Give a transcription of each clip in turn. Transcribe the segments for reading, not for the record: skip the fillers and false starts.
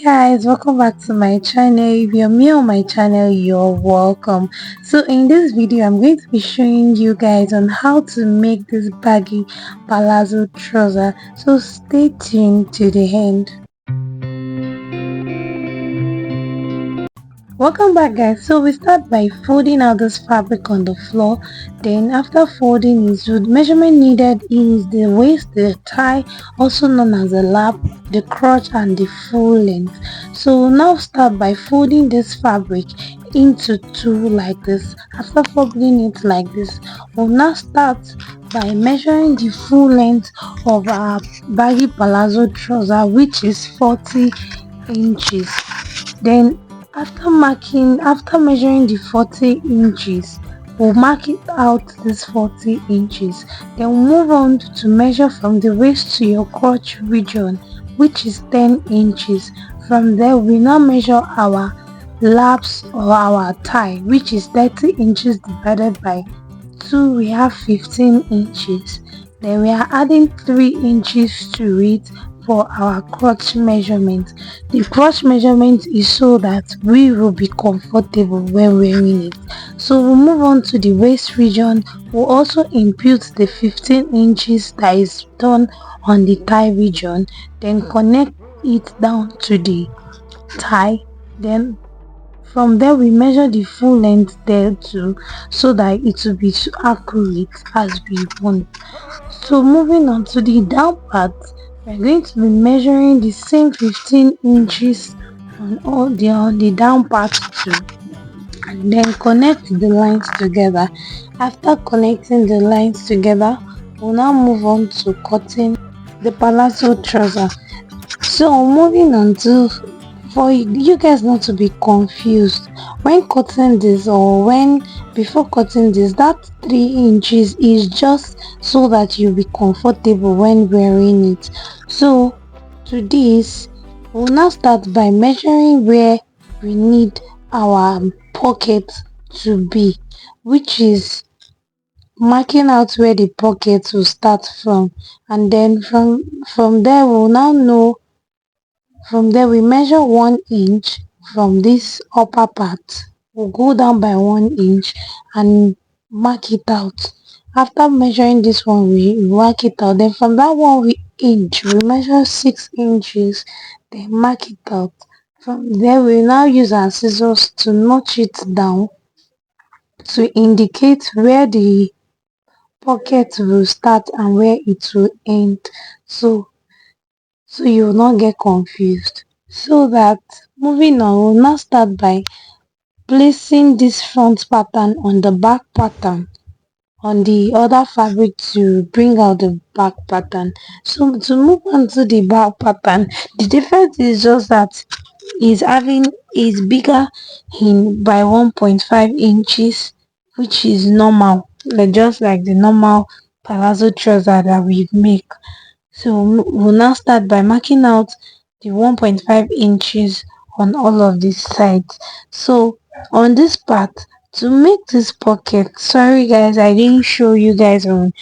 Guys, welcome back to my channel. If you're new on my channel, you're welcome. So in this video I'm going to be showing you guys on how to make this baggy palazzo trouser, so stay tuned to the end. Welcome back, guys. So we start by folding out this fabric on the floor. Then after folding is the measurement needed is the waist, the thigh, also known as the lap, the crotch and the full length. So we'll now start by folding this fabric into two like this. After folding it like this, we'll now start by measuring the full length of our baggy palazzo trouser, which is 40 inches. Then after measuring the 40 inches, we'll mark it out this 40 inches. Then we'll move on to measure from the waist to your crotch region, which is 10 inches. From there we now measure our laps or our thigh, which is 30 inches divided by 2, we have 15 inches. Then we are adding 3 inches to it for our crotch measurement. The crotch measurement is so that we will be comfortable when wearing it. So we'll move on to the waist region. We'll also impute the 15 inches that is done on the thigh region, then connect it down to the thigh. Then from there we measure the full length there too, so that it will be accurate as we want. So moving on to the down part, we're going to be measuring the same 15 inches on the down part too, and then connect the lines together. After connecting the lines together, we'll now move on to cutting the palazzo trouser. So moving on to, for you guys not to be confused when cutting this, or when before cutting this, that 3 inches is just so that you'll be comfortable when wearing it. So to this, we'll now start by measuring where we need our pocket to be, which is marking out where the pocket will start from, and then from there we'll now know. From there we measure 1 inch from this upper part. We'll go down by 1 inch and mark it out. After measuring this one, we mark it out. Then from that 1 inch, we measure 6 inches, then mark it out. From there, we now use our scissors to notch it down to indicate where the pocket will start and where it will end. So you will not get confused. So that moving on, we'll now start by placing this front pattern on the back pattern on the other fabric to bring out the back pattern. So to move on to the back pattern, the difference is just that is bigger in by 1.5 inches, which is normal, like just like the normal palazzo trouser that we make. So we'll now start by marking out the 1.5 inches on all of these sides. So on this part, to make this pocket, sorry guys, I didn't show you guys on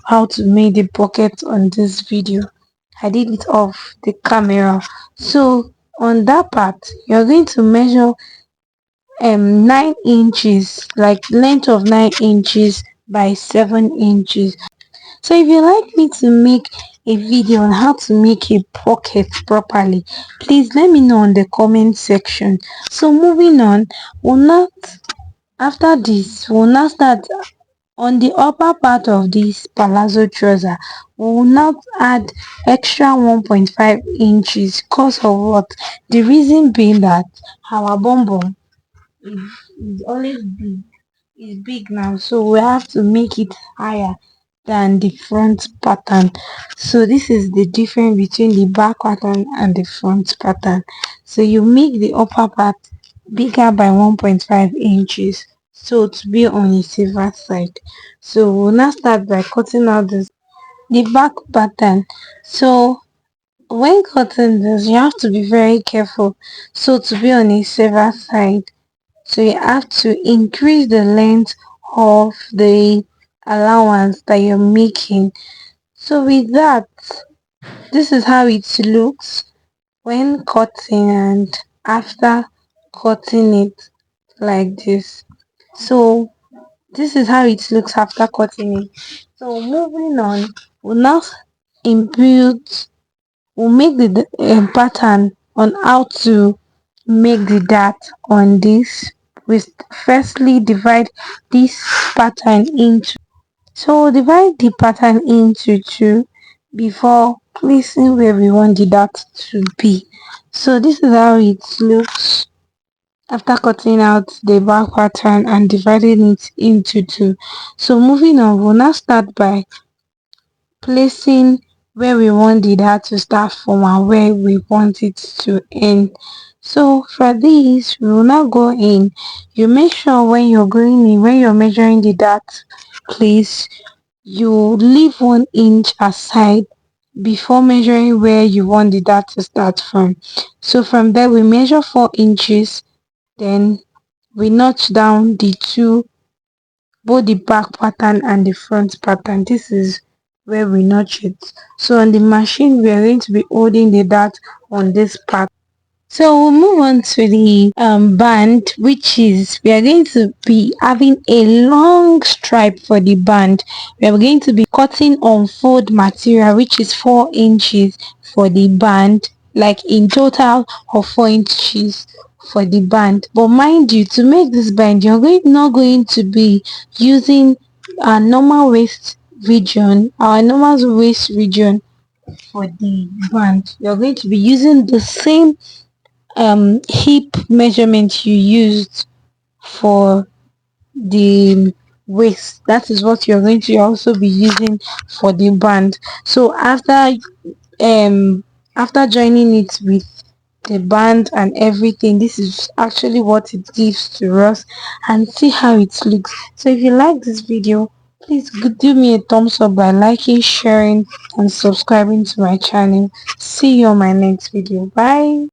how to make the pocket on this video. I did it off the camera. So on that part, you're going to measure 9 inches, like length of 9 inches by 7 inches. So if you like me to make a video on how to make a pocket properly, please let me know in the comment section. So moving on, after this we'll now start on the upper part of this palazzo trouser. We will now add extra 1.5 inches because of what? The reason being that our bum bum is always big, is big now, so we have to make it higher than the front pattern. So this is the difference between the back pattern and the front pattern. So you make the upper part bigger by 1.5 inches, so to be on a safer side. So we'll now start by cutting out the back pattern. So when cutting this, you have to be very careful, so to be on a safer side. So you have to increase the length of the allowance that you're making. So with that, this is how it looks. when cutting and after cutting it like this. So this is how it looks after cutting it. So moving on, we'll now input, we'll make the pattern on how to make the dart on this. We firstly divide this pattern into, so we'll divide the pattern into two before placing where we want the dart to be. So this is how it looks after cutting out the back pattern and dividing it into two. So moving on, we'll now start by placing where we want the dart to start from and where we want it to end. So for this, we will now go in. You make sure when you're going in, when you're measuring the dart place, you leave 1 inch aside before measuring where you want the dart to start from. So from there, we measure 4 inches, then we notch down the two, both the back pattern and the front pattern. This is where we notch it. So on the machine, we are going to be holding the dart on this part. So we'll move on to the band, which is we are going to be having a long stripe for the band. We are going to be cutting on fold material, which is 4 inches for the band, like in total of 4 inches for the band. But mind you, to make this band, not going to be using our normal waist region, our normal waist region for the band. You're going to be using the same hip measurement you used for the waist. That is what you're going to also be using for the band. So um after joining it with the band and everything, this is actually what it gives to us, and see how it looks. So if you like this video, please give me a thumbs up by liking, sharing and subscribing to my channel. See you on my next video. Bye.